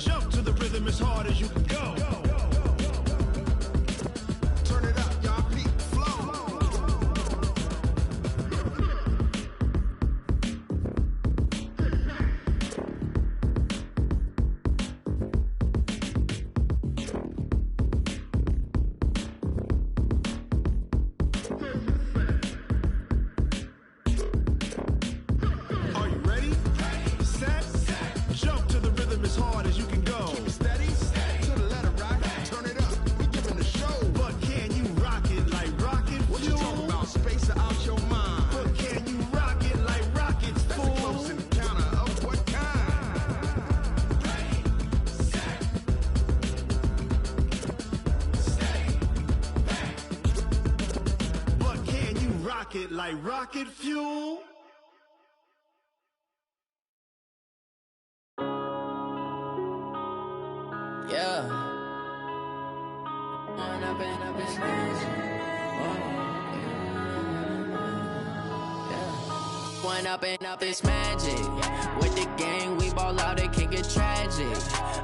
Jump to the rhythm as hard as you can go. Turn it up, y'all. Peak flow. Are you ready? Set. Jump to the rhythm as hard as you can go. Keep it steady. To the letter, right? Turn it up. We giving the show. But can you rock it like rocket fuel? What you talking about? Space out your mind. But can you rock it like rockets, fool? That's a close encounter of what kind? But can you rock it like rocket fuel? Yeah. One up and up is magic. With the gang, we ball out, it can get tragic.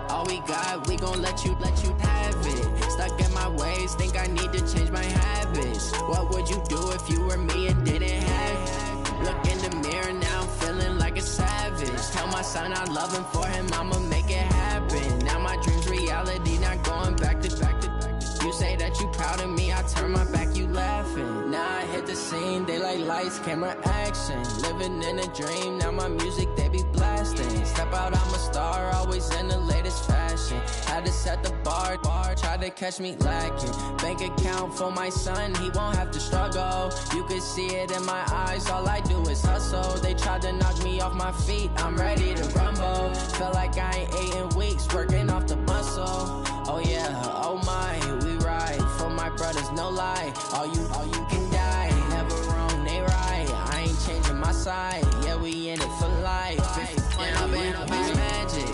All we got, we gon' let you have it. Stuck in my ways, think I need to change my habits. What would you do if you were me and didn't have it? Look in the mirror, now I'm feeling like a savage. Tell my son I love him, for him I'ma make it happen. Now my dream's reality, not going back to. You say that you proud of me, I turn my back, you laughing. Now I hit the scene, they like lights, camera, action. Living in a dream, now my music, they be blasting. Step out, I'm a star, always in the latest fashion. Had to set the bar, tried to catch me lacking. Bank account for my son, he won't have to struggle. You could see it in my eyes, all I do is hustle. They tried to knock me off my feet, I'm ready to rumble. Feel like I ain't ate in weeks, working off the muscle. Oh yeah, oh my, we ride for my brothers, no lie. All you can die, never wrong, they right. I ain't changing my side, yeah, we in it for life. Yeah, I've been magic.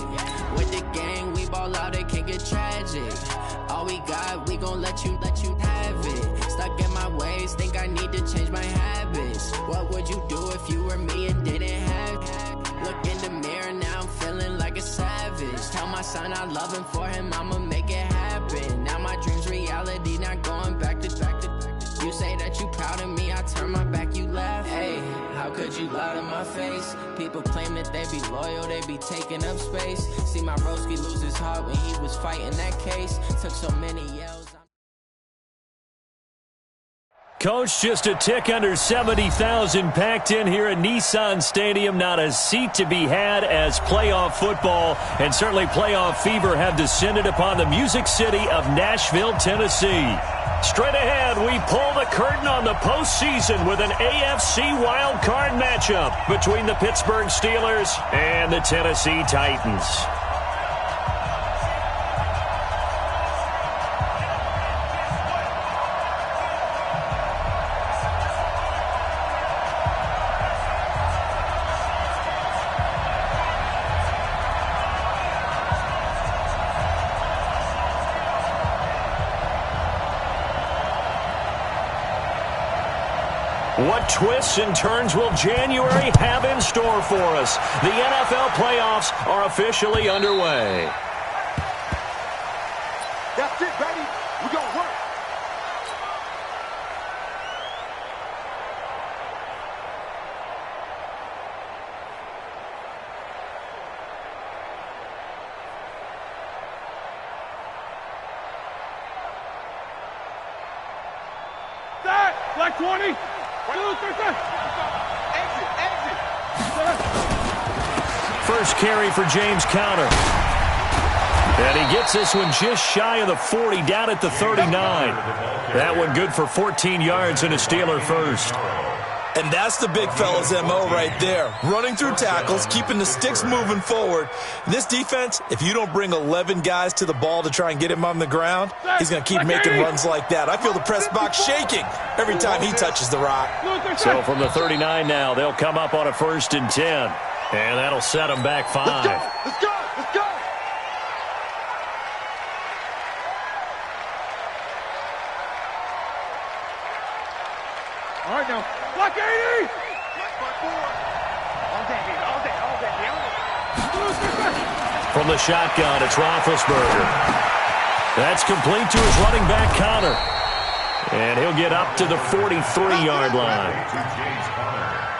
With the gang, we ball out, it can get tragic. All we got, we gon' let you have it. Stuck in my ways, think I need to change my habits. What would you do if you were me and didn't have it? Look in the mirror, now I'm feeling like a savage. Tell my son I love him, for him I'ma make it happen. Now my dream's reality, not going back to. You say that you proud of me, I turn my back, you laugh. Hey, how could you lie to my face? People claim that they be loyal, they be taking up space. See my broski lose his heart when he was fighting that case. Took so many yells. Coach, just a tick under 70,000 packed in here at Nissan Stadium. Not a seat to be had as playoff football and certainly playoff fever have descended upon the Music City of Nashville, Tennessee. Straight ahead, we pull the curtain on the postseason with an AFC wildcard matchup between the Pittsburgh Steelers and the Tennessee Titans. What twists and turns will January have in store for us? The NFL playoffs are officially underway. That's it, baby. We gonna work. That, like 20. First carry for James Conner. And he gets this one just shy of the 40, down at the 39. That one good for 14 yards and a Steeler first. And that's the big fella's MO right there. Running through tackles, keeping the sticks moving forward. This defense, if you don't bring 11 guys to the ball to try and get him on the ground, he's going to keep making runs like that. I feel the press box shaking every time he touches the rock. So from the 39 now, they'll come up on a 1st and 10. And that'll set them back 5. Let's go! Let's go! All right, now. Block 80! Block 4. All day, baby. All day. From the shotgun, it's Roethlisberger. That's complete to his running back, Connor. And he'll get up to the 43-yard line.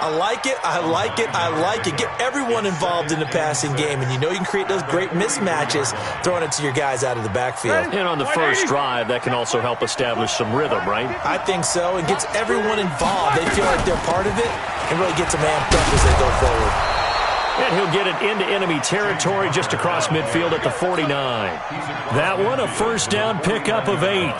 I like it, I like it, I like it. Get everyone involved in the passing game, and you know you can create those great mismatches throwing it to your guys out of the backfield. And on the first drive, that can also help establish some rhythm, right? I think so. It gets everyone involved. They feel like they're part of it and really gets them amped up as they go forward. And he'll get it into enemy territory just across midfield at the 49. That one, a first down pickup of 8.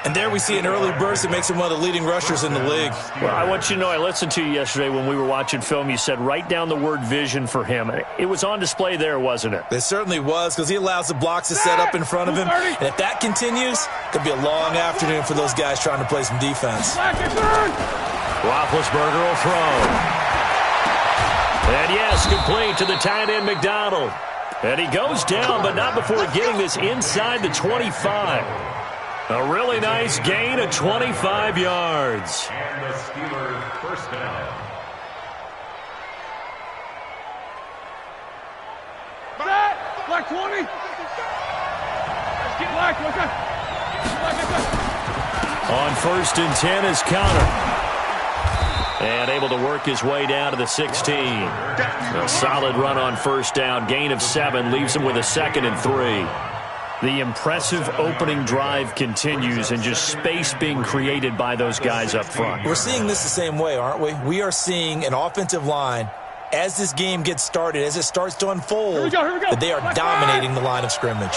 And there we see an early burst that makes him one of the leading rushers in the league. Well, I want you to know, I listened to you yesterday when we were watching film. You said write down the word vision for him. It was on display there, wasn't it? It certainly was, because he allows the blocks to set up in front of him. And if that continues, it could be a long afternoon for those guys trying to play some defense. Roethlisberger will throw. And yes, complete to the tight end, McDonald. And he goes down, but not before getting this inside the 25. A really nice gain of 25 yards. And the Steelers first down. Black 20. Black. On first and 10 is Connor. And able to work his way down to the 16. A solid run on first down. Gain of 7 leaves him with a 2nd and 3. The impressive opening drive continues, and just space being created by those guys up front. We're seeing this the same way, aren't we? We are seeing an offensive line, as this game gets started, as it starts to unfold, that they are dominating the line of scrimmage.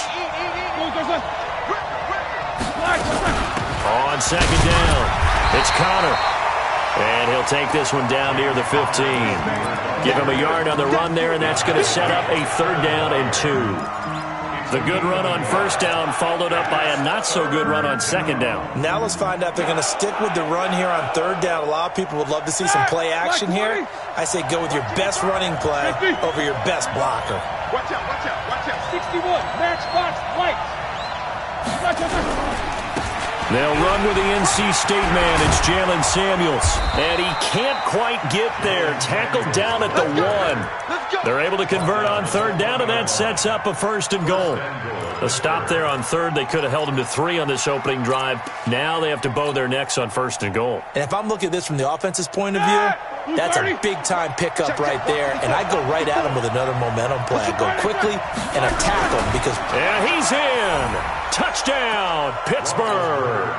On second down, it's Connor. And he'll take this one down near the 15. Give him a yard on the run there, and that's going to set up a 3rd down and 2. The good run on first down followed up by a not-so-good run on second down. Now let's find out if they're going to stick with the run here on 3rd down. A lot of people would love to see some play action here. I say go with your best running play over your best blocker. Watch out. 61, matchbox, lights. They'll run with the NC State man. It's Jalen Samuels. And he can't quite get there. Tackled down at the 1. They're able to convert on 3rd down, and that sets up a 1st and goal. A stop there on 3rd. They could have held him to 3 on this opening drive. Now they have to bow their necks on 1st and goal. And if I'm looking at this from the offense's point of view, that's a big-time pickup right there. And I go right at him with another momentum play. I go quickly and attack him because... And he's in. Touchdown, Pittsburgh.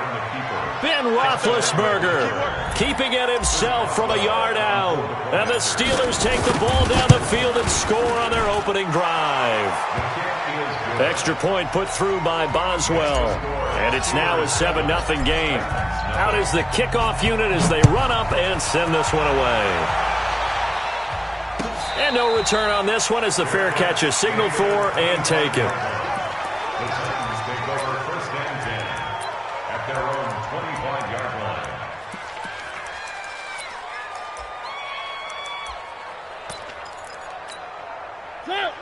Ben Roethlisberger keeping it himself from a yard out. And the Steelers take the ball down the field and score on their opening drive. Extra point put through by Boswell. And it's now a 7-0 game. Out is the kickoff unit as they run up and send this one away. And no return on this one as the fair catch is signaled for and taken.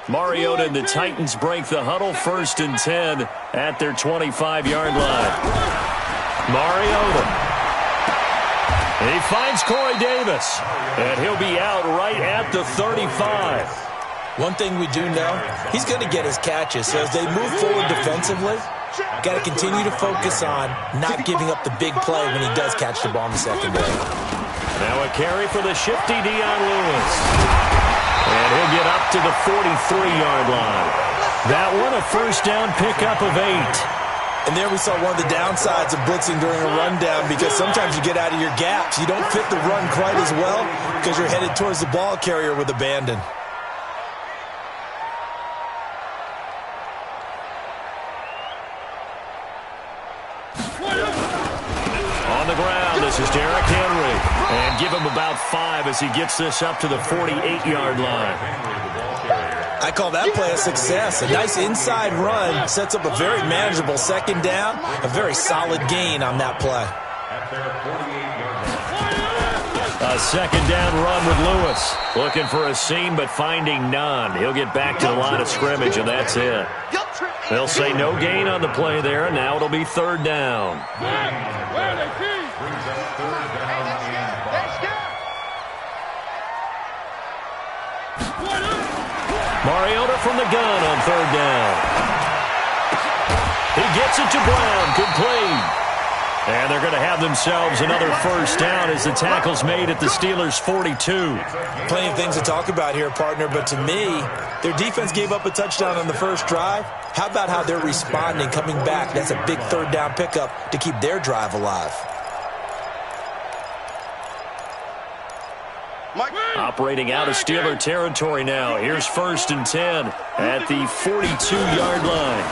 Mariota and the Titans break the huddle, 1st and 10 at their 25-yard line. Mariota. He finds Corey Davis, and he'll be out right at the 35. One thing we do know, he's going to get his catches. So as they move forward defensively, got to continue to focus on not giving up the big play when he does catch the ball in the secondary. Now a carry for the shifty Dion Lewis. And he'll get up to the 43-yard line. That one, a first down pickup of 8. And there we saw one of the downsides of blitzing during a rundown, because sometimes you get out of your gaps. You don't fit the run quite as well because you're headed towards the ball carrier with abandon. On the ground, this is Derrick Henry. And give him about 5 as he gets this up to the 48-yard line. I call that play a success. A nice inside run sets up a very manageable 2nd down. A very solid gain on that play. A 2nd down run with Lewis. Looking for a seam, but finding none. He'll get back to the line of scrimmage, and that's it. They'll say no gain on the play there, and now it'll be 3rd down. Mariota from the gun on third down. He gets it to Brown, complete. And they're going to have themselves another first down as the tackle's made at the Steelers' 42. Plenty of things to talk about here, partner, but to me, their defense gave up a touchdown on the first drive. How about how they're responding, coming back? That's a big third down pickup to keep their drive alive. Operating out of Steeler territory now. Here's 1st and 10 at the 42-yard line.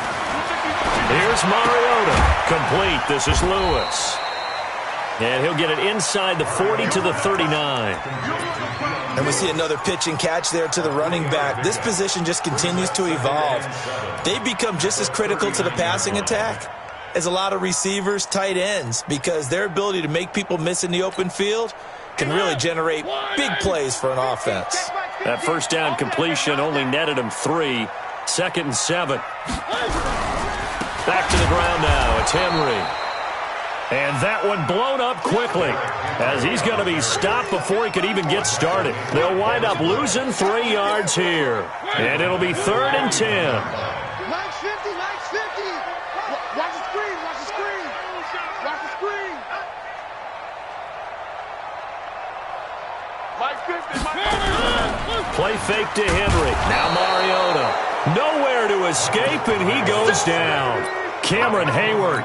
Here's Mariota. Complete. This is Lewis. And he'll get it inside the 40 to the 39. And we see another pitch and catch there to the running back. This position just continues to evolve. They've become just as critical to the passing attack as a lot of receivers, tight ends, because their ability to make people miss in the open field can really generate big plays for an offense. That first down completion only netted him 3. 2nd and 7. Back to the ground now. It's Henry. And that one blown up quickly as he's going to be stopped before he could even get started. They'll wind up losing 3 yards here. And it'll be 3rd and 10. Max 50, Max 50. Watch the screen, watch the screen. Watch the screen. Max 50, Max 50. Play fake to Henry. Now Mariota. Nowhere to escape, and he goes down. Cameron Hayward.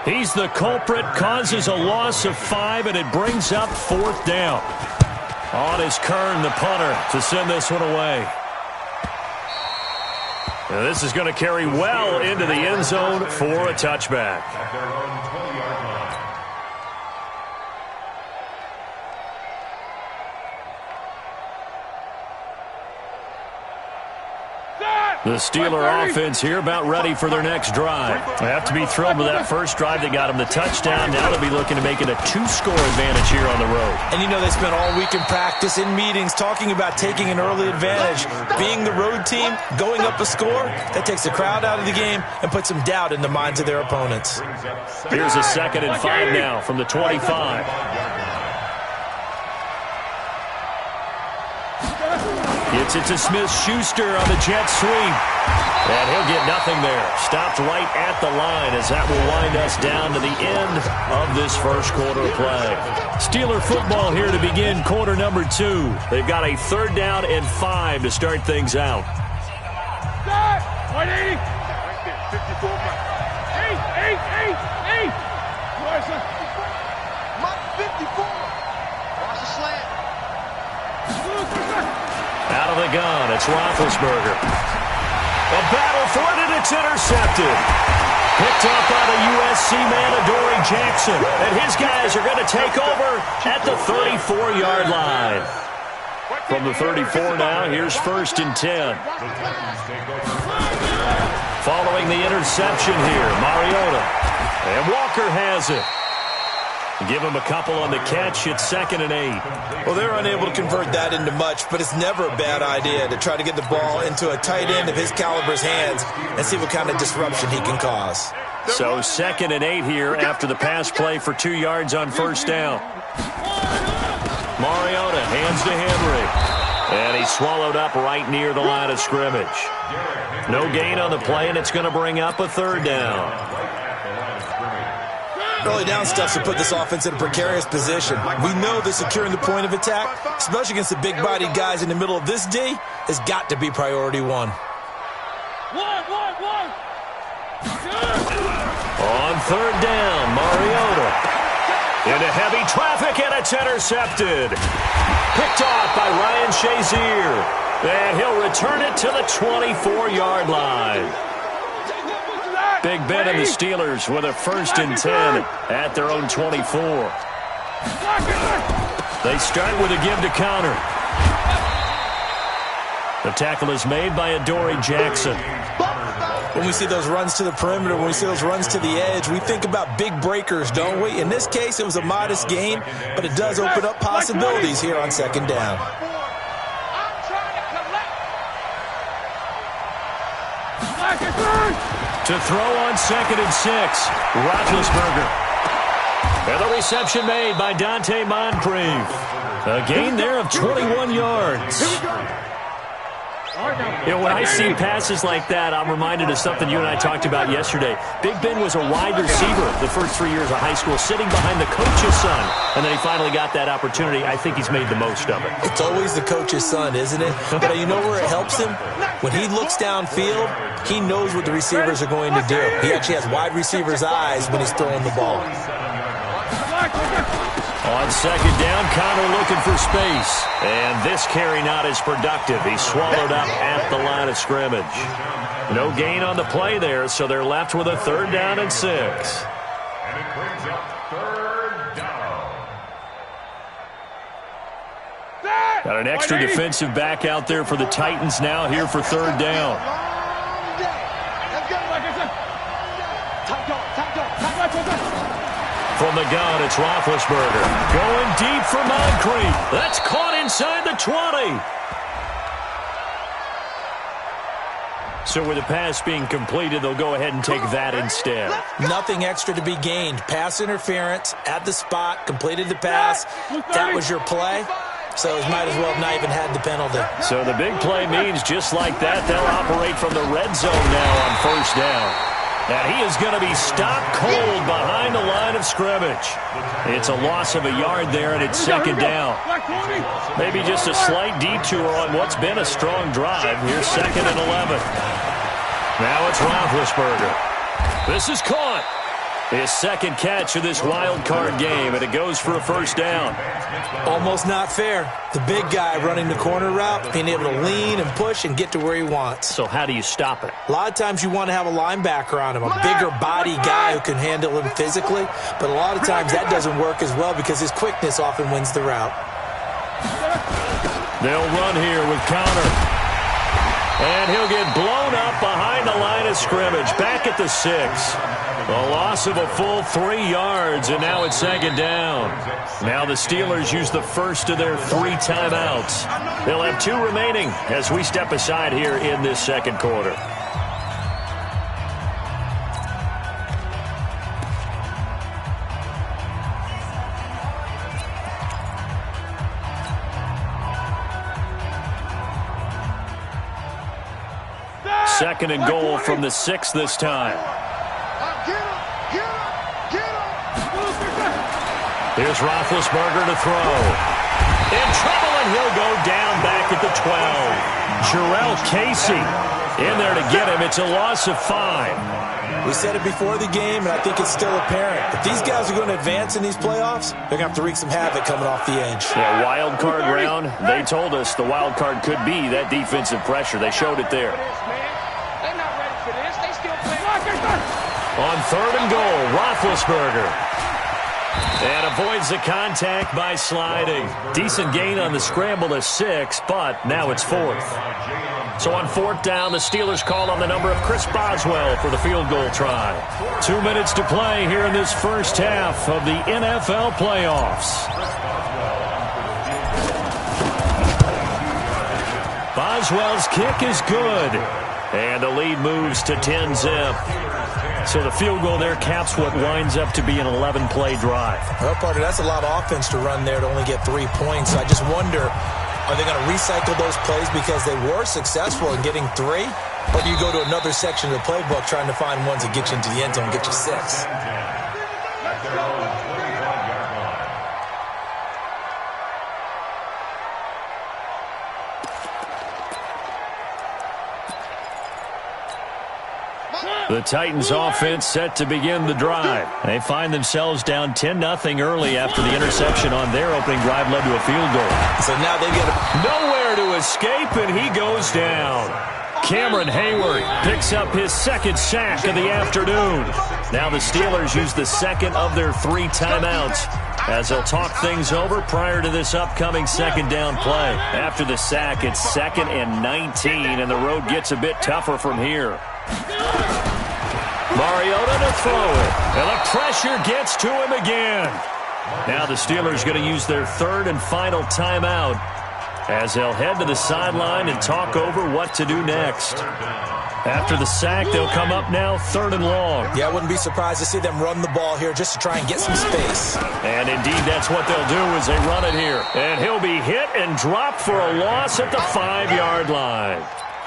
He's the culprit, causes a loss of 5, and it brings up 4th down. On is Kern, the punter, to send this one away. Now this is going to carry well into the end zone for a touchback. The Steeler offense here about ready for their next drive. They have to be thrilled with that first drive. They got them the touchdown. Now they'll be looking to make it a 2-score advantage here on the road. And you know they spent all week in practice, in meetings, talking about taking an early advantage. Being the road team, going up a score, that takes the crowd out of the game and puts some doubt in the minds of their opponents. Here's a 2nd and 5 now from the 25. Gets it to Smith-Schuster on the jet sweep. And he'll get nothing there. Stopped right at the line as that will wind us down to the end of this first quarter of play. Steeler football here to begin quarter number 2. They've got a 3rd down and 5 to start things out. 180. 54. 8. Mark 54. Watch the slant. Out of the gun, it's Roethlisberger. A battle for it, and it's intercepted. Picked up by the USC man, Adoree Jackson. And his guys are going to take over at the 34-yard line. From the 34 now, here's 1st and 10. Following the interception here, Mariota. And Walker has it. Give him a couple on the catch. It's 2nd and 8. Well, they're unable to convert that into much, but it's never a bad idea to try to get the ball into a tight end of his caliber's hands and see what kind of disruption he can cause. So 2nd and 8 here after the pass play for 2 yards on 1st down. Mariota hands to Henry. And he's swallowed up right near the line of scrimmage. No gain on the play, and it's going to bring up a 3rd down. Early down stuffs to put this offense in a precarious position. We know that securing the point of attack, especially against the big-bodied guys in the middle of this D, has got to be priority 1. One. On 3rd down, Mariota. Into heavy traffic, and it's intercepted. Picked off by Ryan Shazier. And he'll return it to the 24-yard line. Big Ben and the Steelers with a 1st and 10 at their own 24. They start with a give to counter. The tackle is made by Adoree Jackson. When we see those runs to the perimeter, when we see those runs to the edge, we think about big breakers, don't we? In this case, it was a modest gain, but it does open up possibilities here on 2nd down. To throw on 2nd and 6, Roethlisberger. And the reception made by Dante Moncrief. A gain there of 21 yards. You know, when I see passes like that, I'm reminded of something you and I talked about yesterday. Big Ben was a wide receiver the first 3 years of high school, sitting behind the coach's son, and then he finally got that opportunity. I think he's made the most of it. It's always the coach's son, isn't it? But you know where it helps him? When he looks downfield, he knows what the receivers are going to do. He actually has wide receivers' eyes when he's throwing the ball. On second down, Connor looking for space. And this carry not as productive. He's swallowed up at the line of scrimmage. No gain on the play there, so they're left with a 3rd down and 6. And it brings up 3rd down. Got an extra defensive back out there for the Titans now here for 3rd down. From the gun, it's Roethlisberger. Going deep for Moncrief. That's caught inside the 20. So with the pass being completed, they'll go ahead and take that instead. Nothing extra to be gained. Pass interference at the spot, completed the pass. That was your play. So he might as well have not even had the penalty. So the big play means just like that, they'll operate from the red zone now on 1st down. And he is going to be stopped cold behind the line of scrimmage. It's a loss of a yard there, and it's 2nd down. Maybe just a slight detour on what's been a strong drive. Here's 2nd and 11. Now it's Roethlisberger. This is caught. His 2nd catch of this wild card game, and it goes for a 1st down. Almost not fair. The big guy running the corner route, being able to lean and push and get to where he wants. So how do you stop it? A lot of times you want to have a linebacker on him, a bigger body guy who can handle him physically. But a lot of times that doesn't work as well because his quickness often wins the route. They'll run here with Connor. And he'll get blown up behind the line of scrimmage. Back at the 6. A loss of a full 3 yards, and now it's 2nd down. Now the Steelers use the first of their 3 timeouts. They'll have 2 remaining as we step aside here in this 2nd quarter. Second and goal from the 6 this time. Here's Roethlisberger to throw. In trouble, and he'll go down back at the 12. Jarrell Casey in there to get him. It's a loss of 5. We said it before the game, and I think it's still apparent. If these guys are going to advance in these playoffs, they're going to have to wreak some havoc coming off the edge. Yeah, wild card round. They told us the wild card could be that defensive pressure. They showed it there. On 3rd and goal, Roethlisberger. And avoids the contact by sliding. Decent gain on the scramble to 6, but now it's 4th. So on 4th down, the Steelers call on the number of Chris Boswell for the field goal try. 2 minutes to play here in this first half of the NFL playoffs. Boswell's kick is good. And the lead moves to 10-zip. So the field goal there caps what winds up to be an 11-play drive. Well, partner, that's a lot of offense to run there to only get 3 points. I just wonder, are they going to recycle those plays because they were successful in getting 3? Or do you go to another section of the playbook trying to find ones that get you into the end zone and get you 6? The Titans offense set to begin the drive. They find themselves down 10-0 early after the interception on their opening drive led to a field goal. So now they've got nowhere to escape, and he goes down. Cameron Hayward picks up his 2nd sack of the afternoon. Now the Steelers use the 2nd of their 3 timeouts as they'll talk things over prior to this upcoming 2nd down play. After the sack, it's 2nd and 19, and the road gets a bit tougher from here. Mariota to throw it, and the pressure gets to him again. Now the Steelers going to use their 3rd and final timeout as they'll head to the sideline and talk over what to do next. After the sack, they'll come up now 3rd and long. Yeah, I wouldn't be surprised to see them run the ball here just to try and get some space. And indeed, that's what they'll do as they run it here. And he'll be hit and dropped for a loss at the 5-yard line.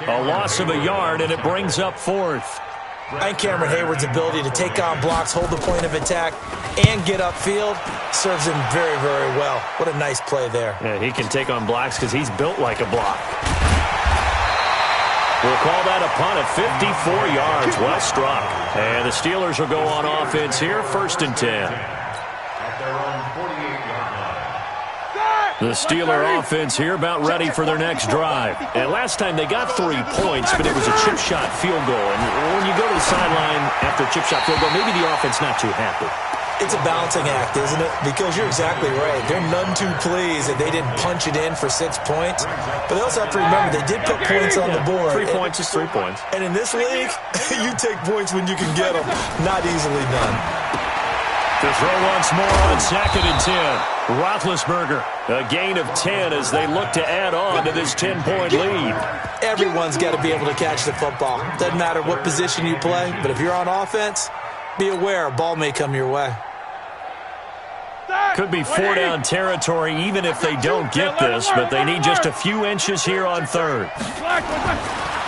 A loss of a yard, and it brings up fourth. And Cameron Hayward's ability to take on blocks, hold the point of attack, and get upfield serves him very, very well. What a nice play there. Yeah, he can take on blocks because he's built like a block. We'll call that a punt at 54 yards. Well struck. And the Steelers will go on offense here, 1st and 10. The Steeler offense here about ready for their next drive. And last time they got 3 points, but it was a chip shot field goal. And when you go to the sideline after a chip shot field goal, maybe the offense not too happy. It's a balancing act, isn't it? Because you're exactly right. They're none too pleased that they didn't punch it in for 6 points. But they also have to remember they did put points on the board. 3 points is 3 points. And in this league, you take points when you can get them. Not easily done. To throw once more on 2nd and 10. Roethlisberger, a gain of 10 as they look to add on to this 10-point lead. Everyone's got to be able to catch the football. Doesn't matter what position you play, but if you're on offense, be aware a ball may come your way. Could be 4-down territory even if they don't get this, but they need just a few inches here on 3rd.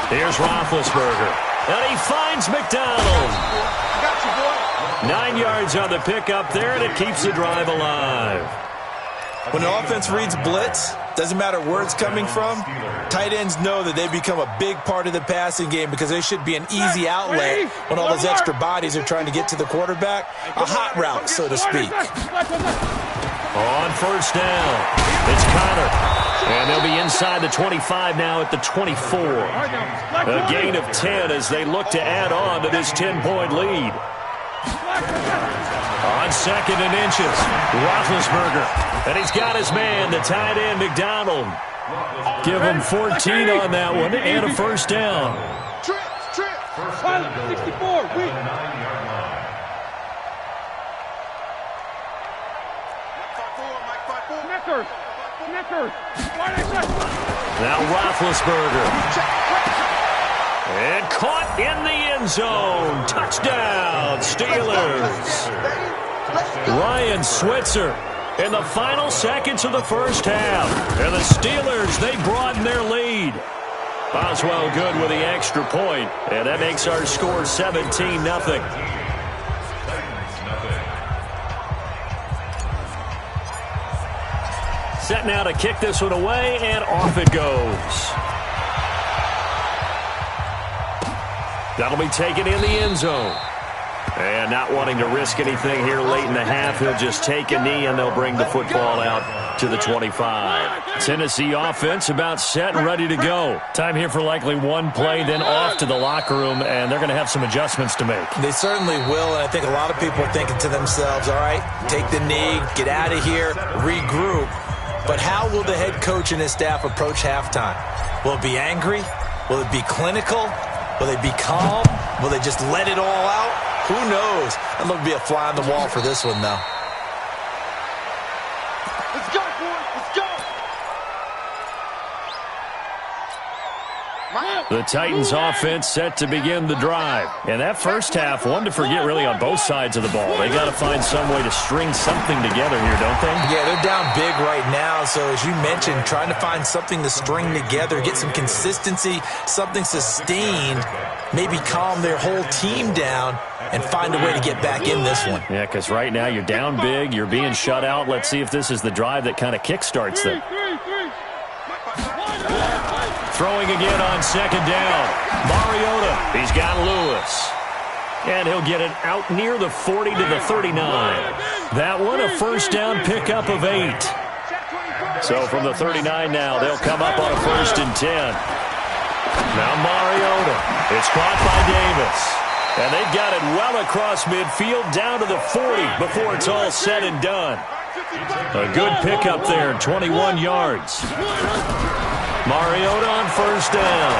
Here's Roethlisberger, and he finds McDonald. 9 yards on the pickup there, and it keeps the drive alive. When the offense reads blitz, doesn't matter where it's coming from, tight ends know that they become a big part of the passing game because they should be an easy outlet when all those extra bodies are trying to get to the quarterback. A hot route, so to speak. On 1st down, it's Connor. And they'll be inside the 25 now at the 24. A gain of 10 as they look to add on to this 10-point lead. On 2nd and inches, Roethlisberger. And he's got his man, the tight end, McDonald. Give him 14 on that one and a 1st down. Trip. 64, weak. Snickers. Now Roethlisberger. And caught in the end zone. Touchdown, Steelers. Ryan Switzer in the final seconds of the 1st half. And the Steelers, they broaden their lead. Boswell good with the extra point. And that makes our score 17-0. Set now to kick this one away, and off it goes. That'll be taken in the end zone. And not wanting to risk anything here late in the half, he'll just take a knee, and they'll bring the football out to the 25. Tennessee offense about set and ready to go. Time here for likely one play, then off to the locker room, and they're going to have some adjustments to make. They certainly will, and I think a lot of people are thinking to themselves, all right, take the knee, get out of here, regroup. But how will the head coach and his staff approach halftime? Will it be angry? Will it be clinical? Will they be calm? Will they just let it all out? Who knows? I'd love to be a fly on the wall for this one, though. Let's go, boys. Let's go. The Titans offense set to begin the drive. And that 1st half, one to forget really on both sides of the ball. They got to find some way to string something together here, don't they? Yeah, they're down big right now. So as you mentioned, trying to find something to string together, get some consistency, something sustained, maybe calm their whole team down and find a way to get back in this one. Yeah, because right now you're down big, you're being shut out. Let's see if this is the drive that kind of kickstarts them. Throwing again on 2nd down. Mariota, he's got Lewis. And he'll get it out near the 40 to the 39. That one a 1st down pickup of 8. So from the 39 now, they'll come up on a 1st and 10. Now Mariota, it's caught by Davis. And they've got it well across midfield down to the 40 before it's all said and done. A good pickup there, 21 yards. Mariota on 1st down.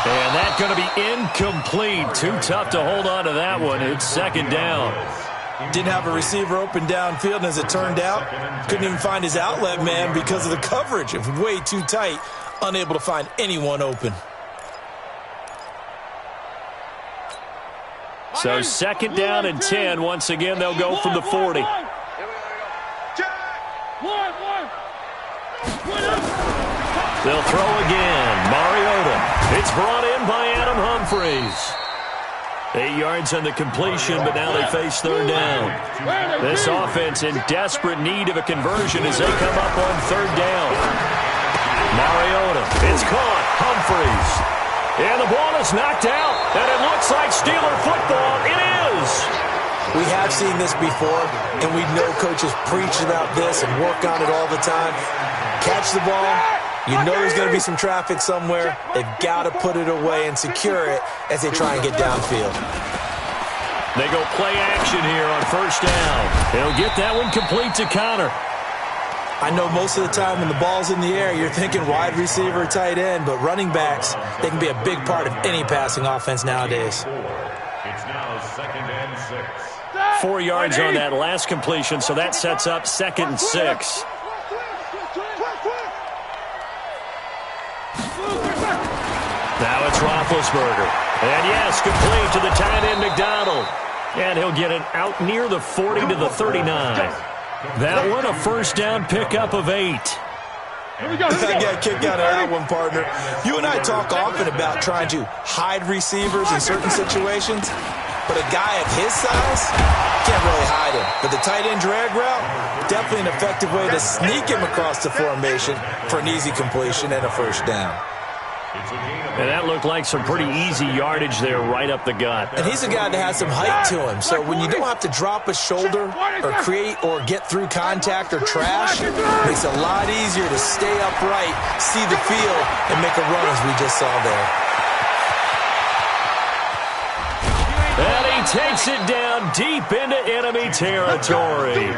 And that's going to be incomplete. Too tough to hold on to that one. It's 2nd down. Didn't have a receiver open downfield, and as it turned out, couldn't even find his outlet man because of the coverage. It was way too tight, unable to find anyone open. So 2nd down and 10. Once again, they'll go from the 40. They'll throw again. Mariota. It's brought in by Adam Humphries. 8 yards on the completion, but now they face third down. This offense in desperate need of a conversion as they come up on third down. Mariota. It's caught. Humphries. And the ball is knocked out. And it looks like Steeler football. It is. We have seen this before, and we know coaches preach about this and work on it all the time. Catch the ball. You know there's going to be some traffic somewhere. They've got to put it away and secure it as they try and get downfield. They go play action here on first down. They'll get that one complete to Connor. I know most of the time when the ball's in the air, you're thinking wide receiver, tight end, but running backs, they can be a big part of any passing offense nowadays. It's now 2nd and 6. 4 yards on that last completion, so that sets up 2nd and 6. Now it's Roethlisberger. And yes, complete to the tight end McDonald. And he'll get it out near the 40 to the 39. That one a first down pickup of 8. I got a kick out of that one, partner. You and I talk often about trying to hide receivers in certain situations, but a guy of his size can't really hide him. But the tight end drag route, definitely an effective way to sneak him across the formation for an easy completion and a first down. And that looked like some pretty easy yardage there right up the gut. And he's a guy that has some height to him, so when you don't have to drop a shoulder or create or get through contact or trash, it makes it a lot easier to stay upright, see the field, and make a run as we just saw there. And he takes it down deep into enemy territory.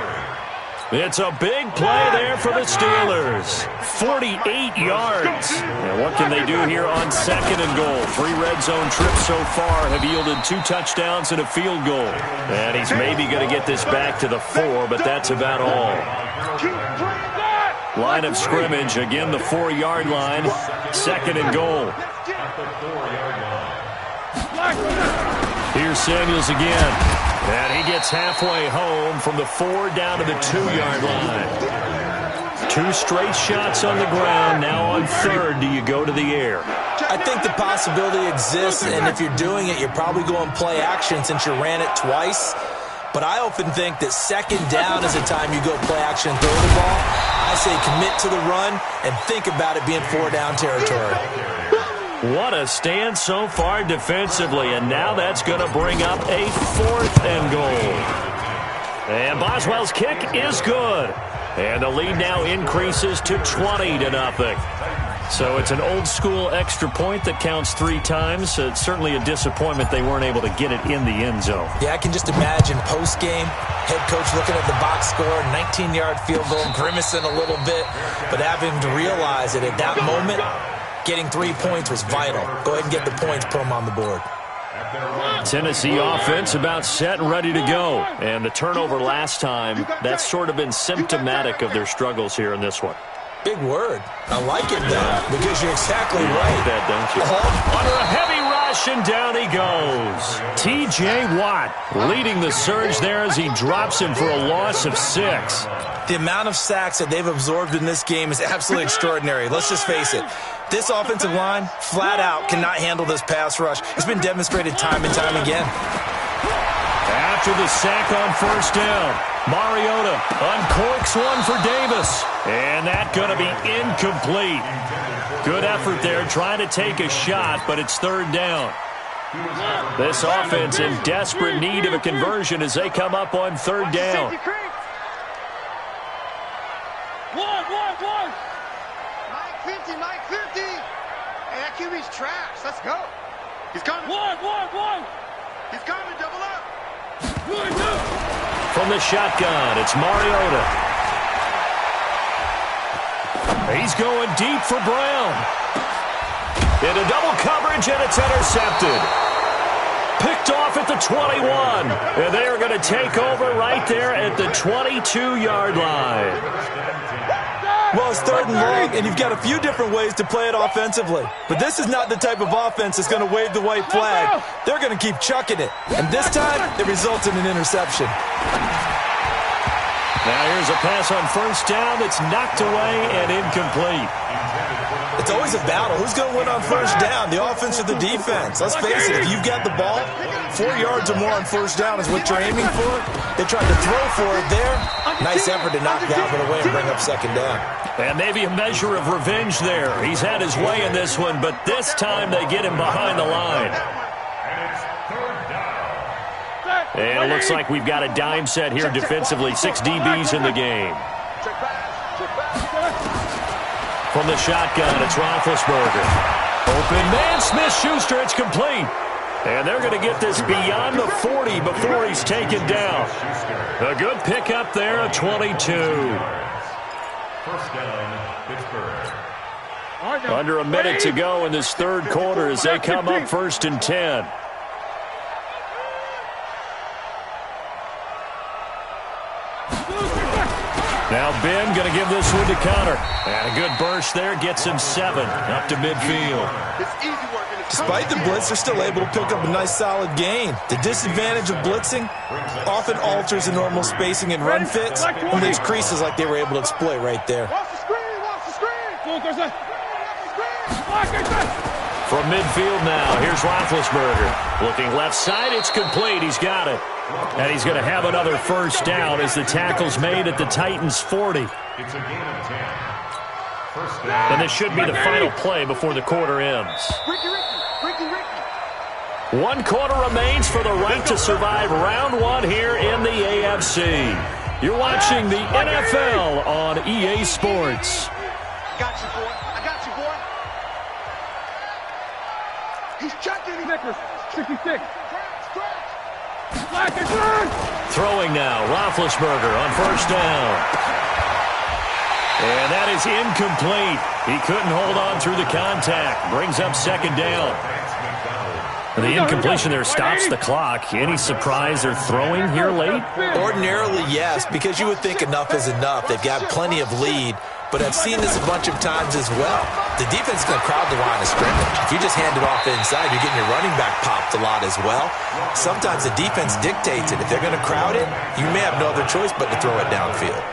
It's a big play there for the Steelers. 48 yards. And what can they do here on 2nd and goal? 3 red zone trips so far have yielded 2 touchdowns and a field goal. And he's maybe going to get this back to the 4, but that's about all. Line of scrimmage, again the 4-yard line. 2nd and goal. Here's Samuels again. And he gets halfway home from the 4 down to the 2-yard line. 2 straight shots on the ground. Now on 3rd, do you go to the air? I think the possibility exists, and if you're doing it, you're probably going play action since you ran it twice. But I often think that 2nd down is the time you go play action and throw the ball. I say commit to the run and think about it being 4-down territory. What a stand so far defensively, and now that's going to bring up a 4th and goal. And Boswell's kick is good. And the lead now increases to 20-0. So it's an old-school extra point that counts 3 times. It's certainly a disappointment they weren't able to get it in the end zone. Yeah, I can just imagine post-game, head coach looking at the box score, 19-yard field goal, grimacing a little bit, but having to realize that at that moment, getting 3 points was vital. Go ahead and get the points, put them on the board. Tennessee offense about set and ready to go. And the turnover last time, that's sort of been symptomatic of their struggles here in this one. Big word. I like it, though, because you're exactly right. That, don't you? Under a heavy rush, and down he goes. T.J. Watt leading the surge there as he drops him for a loss of 6. The amount of sacks that they've absorbed in this game is absolutely extraordinary. Let's just face it. This offensive line, flat out, cannot handle this pass rush. It's been demonstrated time and time again. After the sack on first down, Mariota uncorks one for Davis. And that's going to be incomplete. Good effort there trying to take a shot, but it's 3rd down. This offense in desperate need of a conversion as they come up on 3rd down. Mike 50. Hey, that QB's trash. Let's go. He's coming. He's coming. Double up. From the shotgun, it's Mariota. He's going deep for Brown. Into double coverage, and it's intercepted. Picked off at the 21. And they are going to take over right there at the 22-yard line. Well, it's 3rd and long, and you've got a few different ways to play it offensively. But this is not the type of offense that's going to wave the white flag. They're going to keep chucking it. And this time, it results in an interception. Now here's a pass on first down that's knocked away and incomplete. The it's always a battle. Who's going to win on first down, the offense or the defense? Let's face it, if you've got the ball, 4 yards or more on first down is what you're aiming for. They tried to throw for it there. Nice effort to knock that one away and bring up second down. And maybe a measure of revenge there. He's had his way in this one, but this time they get him behind the line. And it looks like we've got a dime set here defensively. 6 DBs in the game. From the shotgun, it's Roethlisberger. Open man, Smith-Schuster, it's complete. And they're going to get this beyond the 40 before he's taken down. A good pickup there, a 22. First down, Pittsburgh. Under a minute to go in this third quarter as they come up 1st and 10. Now Ben going to give this one to Connor. And a good burst there gets him 7 up to midfield. Despite the blitz, they're still able to pick up a nice solid gain. The disadvantage of blitzing often alters the normal spacing and run fits and leaves creases like they were able to exploit right there. From midfield now, here's Roethlisberger. Looking left side, it's complete. He's got it. And he's going to have another first down as the tackle's made at the Titans' 40. It's a gain of 10. First down. And this should be the final play before the quarter ends. 1 quarter remains for the right to survive round 1 here in the AFC. You're watching the NFL on EA Sports. I got you, boy. I got you, boy. He's checking. Snickers. 66. Throwing now, Roethlisberger on first down. And that is incomplete. He couldn't hold on through the contact. Brings up second down. The incompletion there stops the clock. Any surprise they're throwing here late? Ordinarily, yes, because you would think enough is enough. They've got plenty of lead, but I've seen this a bunch of times as well. The defense is going to crowd the line of scrimmage. If you just hand it off inside, you're getting your running back popped a lot as well. Sometimes the defense dictates it. If they're going to crowd it, you may have no other choice but to throw it downfield.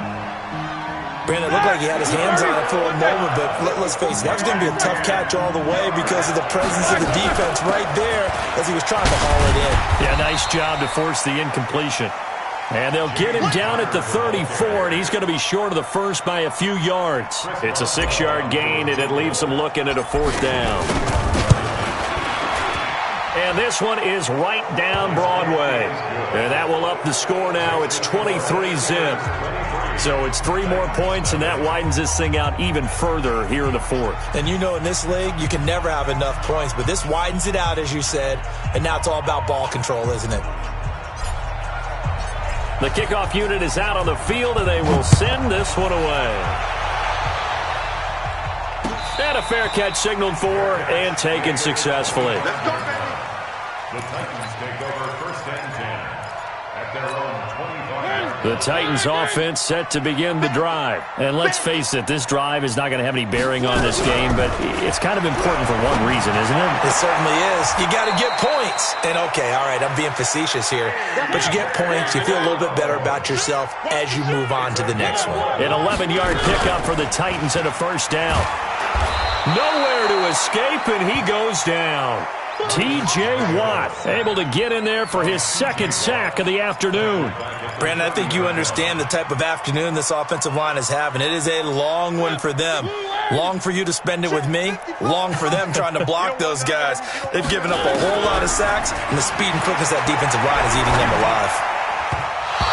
Brandon, it looked like he had his hands on it for a moment, but let's face it, that was going to be a tough catch all the way because of the presence of the defense right there as he was trying to haul it in. Yeah, nice job to force the incompletion. And they'll get him down at the 34, and he's going to be short of the first by a few yards. It's a 6-yard gain, and it leaves them looking at a 4th down. And this one is right down Broadway. And that will up the score now. It's 23-zip. So it's 3 more points, and that widens this thing out even further here in the 4th. And you know in this league, you can never have enough points, but this widens it out, as you said, and now it's all about ball control, isn't it? The kickoff unit is out on the field, and they will send this one away. And a fair catch signaled for and taken successfully. The Titans take over 1st and 10 at their own 25. The Titans offense set to begin the drive. And let's face it, this drive is not going to have any bearing on this game, but it's kind of important for one reason, isn't it? It certainly is. You got to get points. And okay, all right, I'm being facetious here, but you get points, you feel a little bit better about yourself as you move on to the next one. An 11-yard pickup for the Titans and a first down. Nowhere to escape, and he goes down. T.J. Watt able to get in there for his 2nd sack of the afternoon. Brandon, I think you understand the type of afternoon this offensive line is having. It is a long one for them. Long for you to spend it with me. Long for them trying to block those guys. They've given up a whole lot of sacks, and the speed and quickness of that defensive line is eating them alive.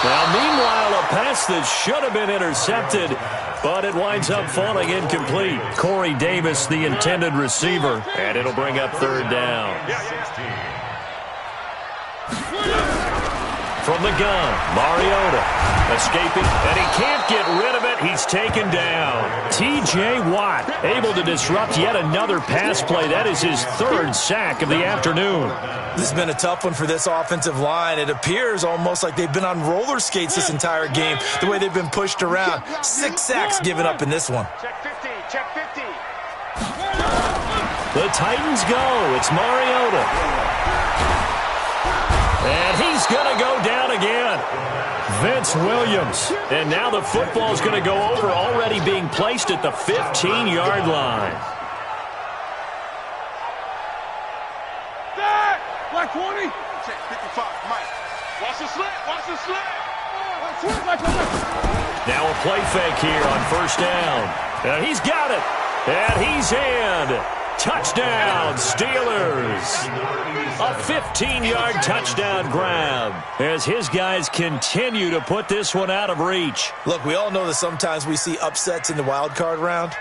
Now, meanwhile, a pass that should have been intercepted, but it winds up falling incomplete. Corey Davis, the intended receiver, and it'll bring up 3rd down. From the gun, Mariota escaping, and he can't get rid of it. He's taken down. T.J. Watt able to disrupt yet another pass play. That is his 3rd sack of the afternoon. This has been a tough one for this offensive line. It appears almost like they've been on roller skates this entire game, the way they've been pushed around. 6 sacks given up in this one. Check 50. Check 50. The Titans go. It's Mariota. And he's going to go down again. Vince Williams. And now the football's going to go over, already being placed at the 15-yard line. 20. Check 55, Mike. Watch the slant, watch the slant. Now a play fake here on first down. And he's got it. And he's in. Touchdown, Steelers. A 15-yard touchdown grab as his guys continue to put this one out of reach. Look, we all know that sometimes we see upsets in the wild card round,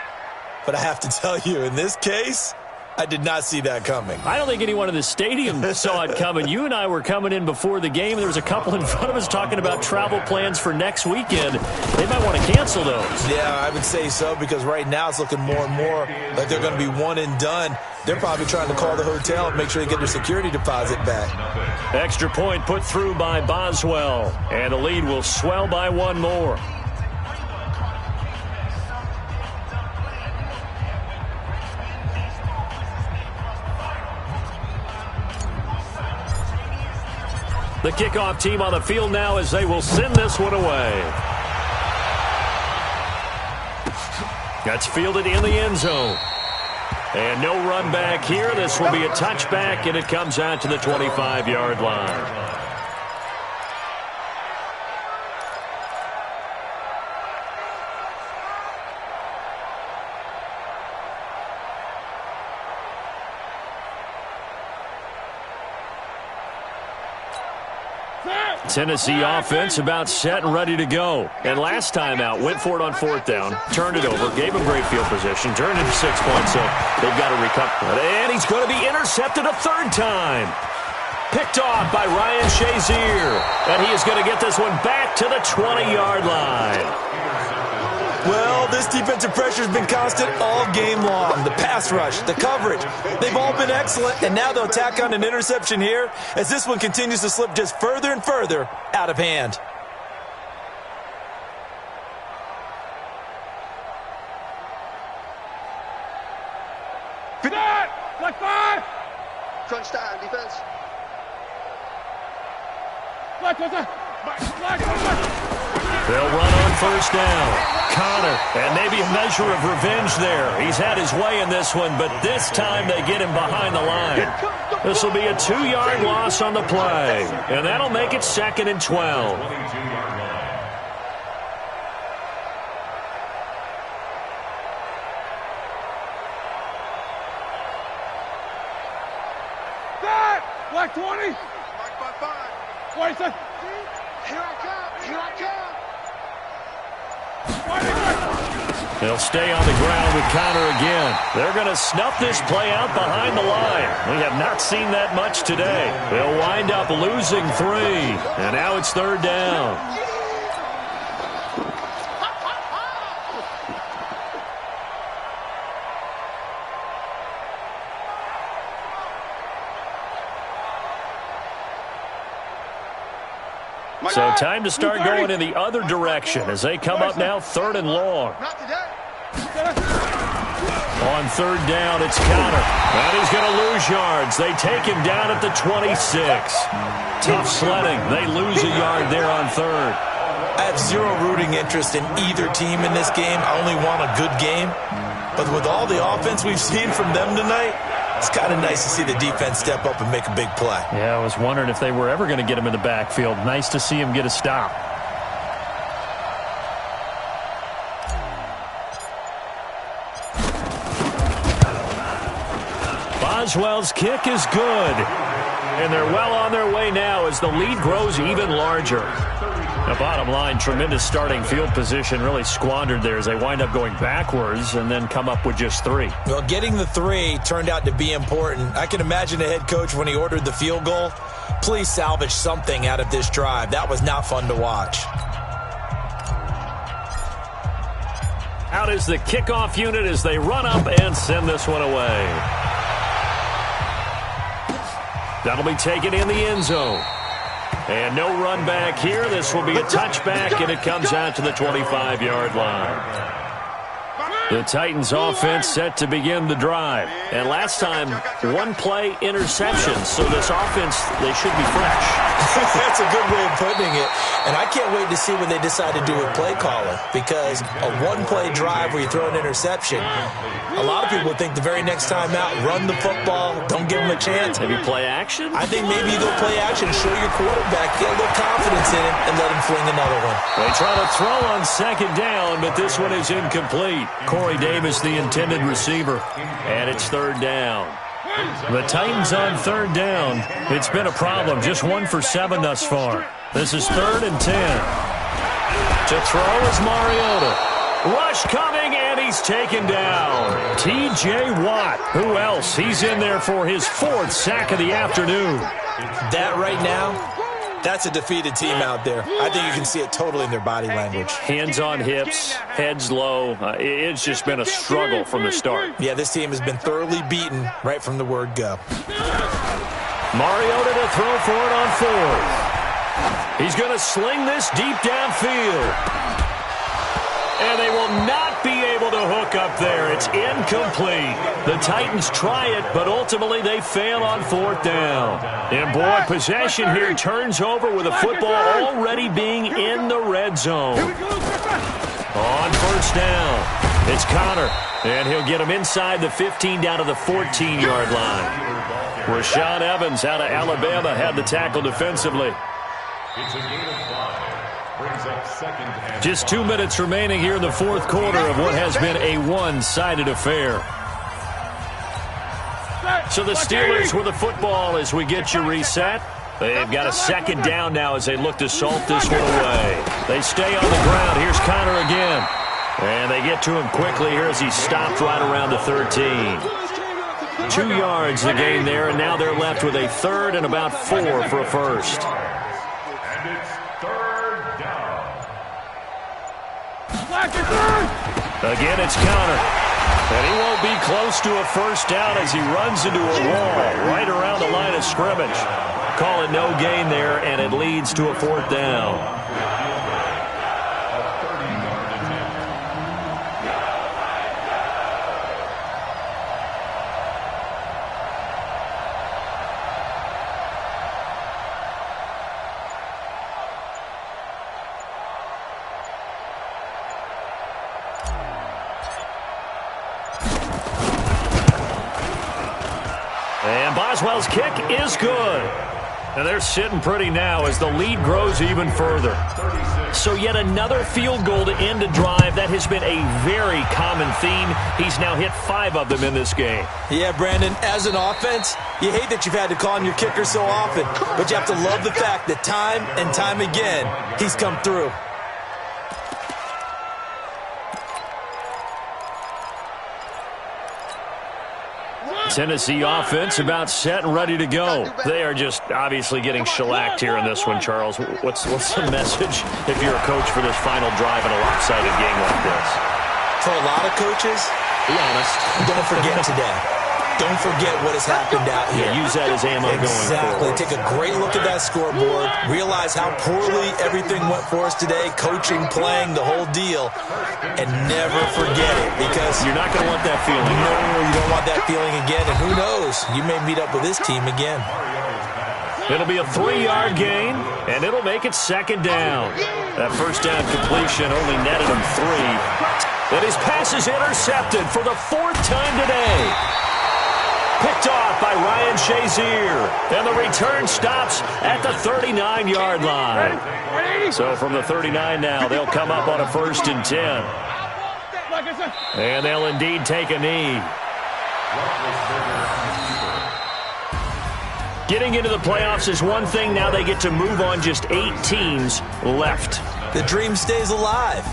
but I have to tell you, in this case, I did not see that coming. I don't think anyone in the stadium saw it coming. You and I were coming in before the game, and there was a couple in front of us talking about travel plans for next weekend. They might want to cancel those. Yeah, I would say so, because right now it's looking more and more like they're going to be one and done. They're probably trying to call the hotel and make sure they get their security deposit back. Extra point put through by Boswell, and the lead will swell by one more. The kickoff team on the field now as they will send this one away. That's fielded in the end zone. And no run back here. This will be a touchback, and it comes out to the 25-yard line. Tennessee offense about set and ready to go. And last time out, went for it on fourth down, turned it over, gave him great field position, turned into 6 points, so they've got to recover. And he's going to be intercepted a third time. Picked off by Ryan Shazier. And he is going to get this one back to the 20-yard line. Well, this defensive pressure has been constant all game long. The pass rush, the coverage, they've all been excellent, and now they'll tack on an interception here as this one continues to slip just further and further out of hand. Like 5. Crunch time, defense. They'll run on first down. Connor, and maybe a measure of revenge there. He's had his way in this one, but this time they get him behind the line. This will be a 2-yard loss on the play, and that'll make it 2nd and 12. Black 20. Mike by 5. Wait a second. Here I come. Here I come. They'll stay on the ground with Connor again. They're going to snuff this play out behind the line. We have not seen that much today. They'll wind up losing 3. And now it's third down. So time to start going in the other direction as they come up now 3rd and long. On third down, it's Connor. And he's going to lose yards. They take him down at the 26. Tough sledding. They lose a yard there on third. I have zero rooting interest in either team in this game. I only want a good game. But with all the offense we've seen from them tonight, it's kind of nice to see the defense step up and make a big play. Yeah, I was wondering if they were ever going to get him in the backfield. Nice to see him get a stop. Boswell's kick is good. And they're well on their way now as the lead grows even larger. The bottom line, tremendous starting field position, really squandered there as they wind up going backwards and then come up with just 3. Well, getting the 3 turned out to be important. I can imagine the head coach when he ordered the field goal. Please salvage something out of this drive. That was not fun to watch. Out is the kickoff unit as they run up and send this one away. That'll be taken in the end zone. And no run back here. This will be a touchback, and it comes out to the 25-yard line. The Titans offense set to begin the drive. And last time, one-play interceptions. So this offense, they should be fresh. That's a good way of putting it. And I can't wait to see what they decide to do with play calling. Because a one-play drive where you throw an interception, a lot of people think the very next time out, run the football, don't give them a chance. Maybe play action? I think maybe you go play action and show your quarterback, get a little confidence in him, and let him fling another one. They try to throw on second down, but this one is incomplete. Corey Davis, the intended receiver, and it's third down. The Titans on third down. It's been a problem. Just 1 for 7 thus far. This is 3rd and 10. To throw is Mariota. Rush coming, and he's taken down. T.J. Watt. Who else? He's in there for his 4th sack of the afternoon. That right now, that's a defeated team out there. I think you can see it totally in their body language. Hands on hips, heads low. It's just been a struggle from the start. Yeah, this team has been thoroughly beaten right from the word go. Mariota to throw for it on 4th. He's going to sling this deep downfield. And they will not be able to hook up there. It's incomplete. The Titans try it, but ultimately they fail on 4th down. And boy, possession here turns over with a football already being in the red zone. On 1st down, it's Connor. And he'll get him inside the 15 down to the 14-yard line. Rashaan Evans out of Alabama had the tackle defensively. It's a gain of 5. Brings up 2nd and Just 2 minutes remaining here in the 4th quarter of what has been a one-sided affair. So the Steelers with the football as we get you reset. They've got a 2nd down now as they look to salt this one away. They stay on the ground. Here's Connor again. And they get to him quickly here as he stopped right around the 13. 2 yards the gain there, and now they're left with a 3rd and about 4 for a first. And it's 3rd down. Again, it's Connor. And he won't be close to a first down as he runs into a wall right around the line of scrimmage. Call it no gain there, and it leads to a 4th down. And Boswell's kick is good. And they're sitting pretty now as the lead grows even further. So yet another field goal to end a drive. That has been a very common theme. He's now hit 5 of them in this game. Yeah, Brandon, as an offense, you hate that you've had to call on your kicker so often, but you have to love the fact that time and time again, he's come through. Tennessee offense about set and ready to go. They are just obviously getting shellacked here in this one, Charles. What's the message if you're a coach for this final drive in a lopsided game like this? For a lot of coaches, be honest, don't forget today. Don't forget what has happened out here. Yeah, use that as ammo going forward. Take a great look at that scoreboard. Realize how poorly everything went for us today. Coaching, playing, the whole deal. And never forget it, because you're not going to want that feeling. No, you don't want that feeling again. And who knows? You may meet up with this team again. It'll be a 3-yard gain, and it'll make it 2nd down. That first down completion only netted him 3. And his pass is intercepted for the 4th time today. Picked off by Ryan Shazier. And the return stops at the 39-yard line. So from the 39 now, they'll come up on a 1st and 10. And they'll indeed take a knee. Getting into the playoffs is one thing. Now they get to move on. Just 8 teams left. The dream stays alive.